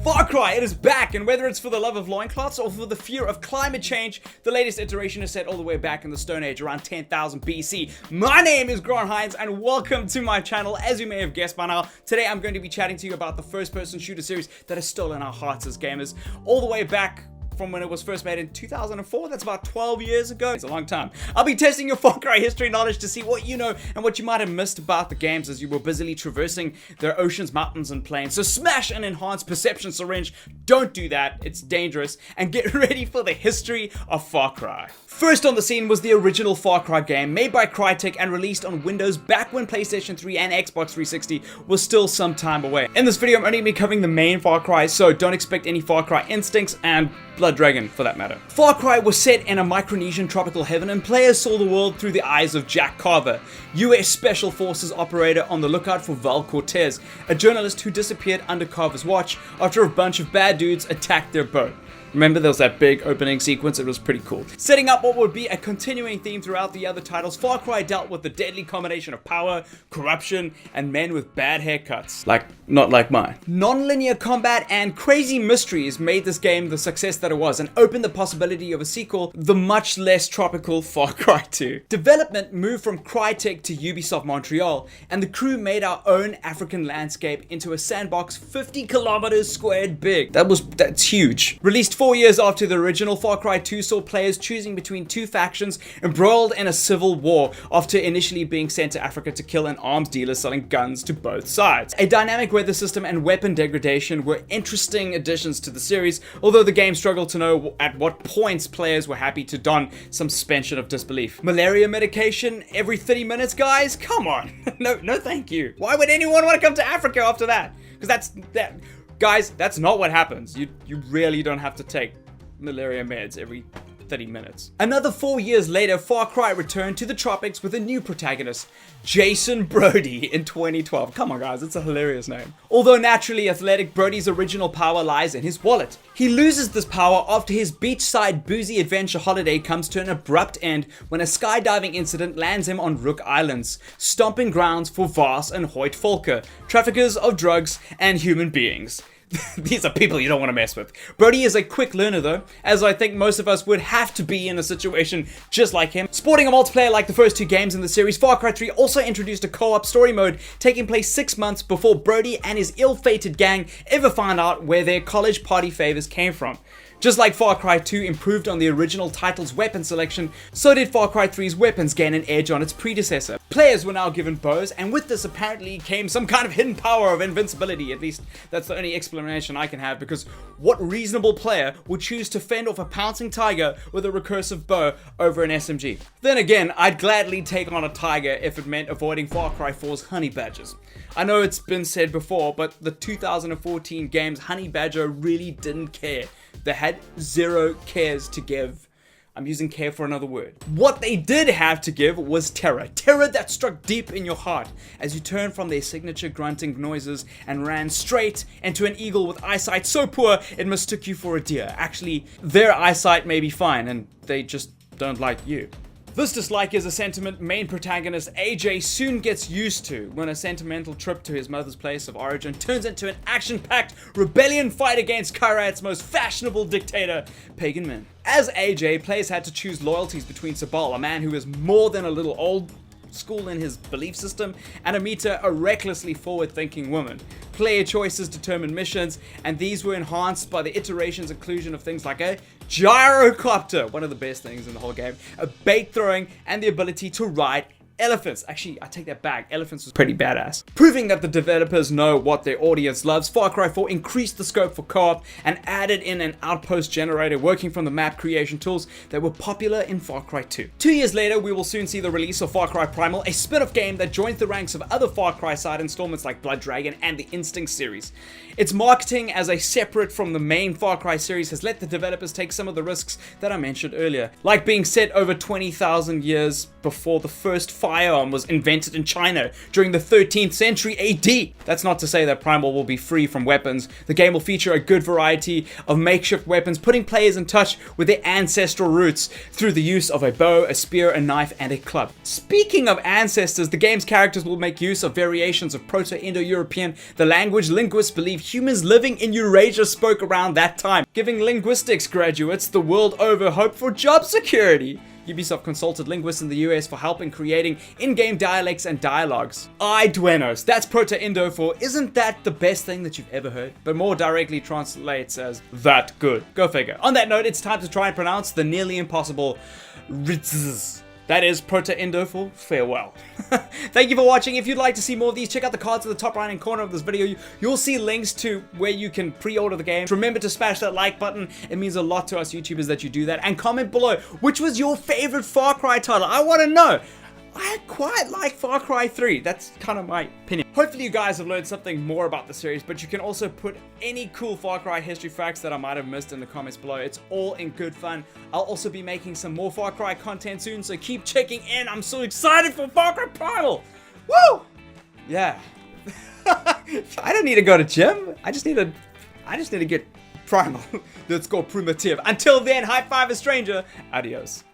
Far Cry, it is back, and whether it's for the love of loincloths or for the fear of climate change, the latest iteration is set all the way back in the Stone Age, around 10,000 BC. My name is Hinds, and welcome to my channel. As you may have guessed by now, today I'm going to be chatting to you about the first-person shooter series that has stolen our hearts as gamers, all the way back from when it was first made in 2004. That's about 12 years ago. It's a long time. I'll be testing your Far Cry history knowledge to see what you know and what you might have missed about the games as you were busily traversing their oceans, mountains, and plains. So smash an enhanced perception syringe. Don't do that. It's dangerous. And get ready for the history of Far Cry. First on the scene was the original Far Cry game, made by Crytek and released on Windows back when PlayStation 3 and Xbox 360 was still some time away. In this video, I'm only going to be covering the main Far Cry, so don't expect any Far Cry instincts and Blood Dragon for that matter. Far Cry was set in a Micronesian tropical heaven, and players saw the world through the eyes of Jack Carver, US Special Forces operator on the lookout for Val Cortez, a journalist who disappeared under Carver's watch after a bunch of bad dudes attacked their boat. Remember, there was that big opening sequence? It was pretty cool. Setting up what would be a continuing theme throughout the other titles, Far Cry dealt with the deadly combination of power, corruption, and men with bad haircuts. Not like mine. Non-linear combat and crazy mysteries made this game the success that it was and opened the possibility of a sequel, the much less tropical Far Cry 2. Development moved from Crytek to Ubisoft Montreal, and the crew made our own African landscape into a sandbox 50 kilometers squared big. That's huge. Released 4 years after the original, Far Cry 2 saw players choosing between two factions embroiled in a civil war after initially being sent to Africa to kill an arms dealer selling guns to both sides. A dynamic weather system and weapon degradation were interesting additions to the series, although the game struggled to know at what points players were happy to don some suspension of disbelief. Malaria medication every 30 minutes, guys? Come on. No thank you. Why would anyone want to come to Africa after that? Because Guys, that's not what happens. You really don't have to take malaria meds every 30 minutes. Another 4 years later, Far Cry returned to the tropics with a new protagonist, Jason Brody, in 2012. Come on guys, it's a hilarious name. Although naturally athletic, Brody's original power lies in his wallet. He loses this power after his beachside boozy adventure holiday comes to an abrupt end when a skydiving incident lands him on Rook Islands, stomping grounds for Voss and Hoyt Volker, traffickers of drugs and human beings. These are people you don't want to mess with. Brody is a quick learner though, as I think most of us would have to be in a situation just like him. Sporting a multiplayer like the first two games in the series, Far Cry 3 also introduced a co-op story mode taking place 6 months before Brody and his ill-fated gang ever found out where their college party favors came from. Just like Far Cry 2 improved on the original title's weapon selection, so did Far Cry 3's weapons gain an edge on its predecessor. Players were now given bows, and with this apparently came some kind of hidden power of invincibility. At least that's the only explanation I can have, because what reasonable player would choose to fend off a pouncing tiger with a recursive bow over an SMG? Then again, I'd gladly take on a tiger if it meant avoiding Far Cry 4's honey badgers. I know it's been said before, but the 2014 game's honey badger really didn't care. They had zero cares to give. I'm using care for another word. What they did have to give was terror. Terror that struck deep in your heart as you turned from their signature grunting noises and ran straight into an eagle with eyesight so poor it mistook you for a deer. Actually, their eyesight may be fine and they just don't like you. This dislike is a sentiment main protagonist AJ soon gets used to when a sentimental trip to his mother's place of origin turns into an action-packed rebellion fight against Kyrat's most fashionable dictator, Pagan Min. As AJ, players had to choose loyalties between Sabal, a man who is more than a little old school in his belief system, and Amita, a recklessly forward-thinking woman. Player choices determined missions, and these were enhanced by the iteration's inclusion of things like a gyrocopter, one of the best things in the whole game, a bait throwing, and the ability to ride elephants. Actually, I take that back. Elephants was pretty badass. Proving that the developers know what their audience loves, Far Cry 4 increased the scope for co-op and added in an outpost generator working from the map creation tools that were popular in Far Cry 2. 2 years later, we will soon see the release of Far Cry Primal, a spin-off game that joins the ranks of other Far Cry side installments like Blood Dragon and the Instinct series. Its marketing as a separate from the main Far Cry series has let the developers take some of the risks that I mentioned earlier, like being set over 20,000 years before the first Far firearm was invented in China during the 13th century AD. That's not to say that Primal will be free from weapons. The game will feature a good variety of makeshift weapons, putting players in touch with their ancestral roots through the use of a bow, a spear, a knife, and a club. Speaking of ancestors, the game's characters will make use of variations of Proto-Indo-European, the language linguists believe humans living in Eurasia spoke around that time, giving linguistics graduates the world over hope for job security. Ubisoft consulted linguists in the US for help in creating in-game dialects and dialogues. Ay duenos, that's Proto-Indo for isn't that the best thing that you've ever heard? But more directly translates as that good. Go figure. On that note, it's time to try and pronounce the nearly impossible ritzz. That is Proto-Indo for farewell. Thank you for watching. If you'd like to see more of these, check out the cards at the top right hand corner of this video. You'll see links to where you can pre-order the game. Remember to smash that like button. It means a lot to us YouTubers that you do that. And comment below, which was your favorite Far Cry title? I want to know. I quite like Far Cry 3. That's kind of my opinion. Hopefully you guys have learned something more about the series, but you can also put any cool Far Cry history facts that I might have missed in the comments below. It's all in good fun. I'll also be making some more Far Cry content soon, so keep checking in. I'm so excited for Far Cry Primal. Woo! Yeah. I don't need to go to gym. I just need to get Primal. Let's go primitive. Until then, high five a stranger. Adios.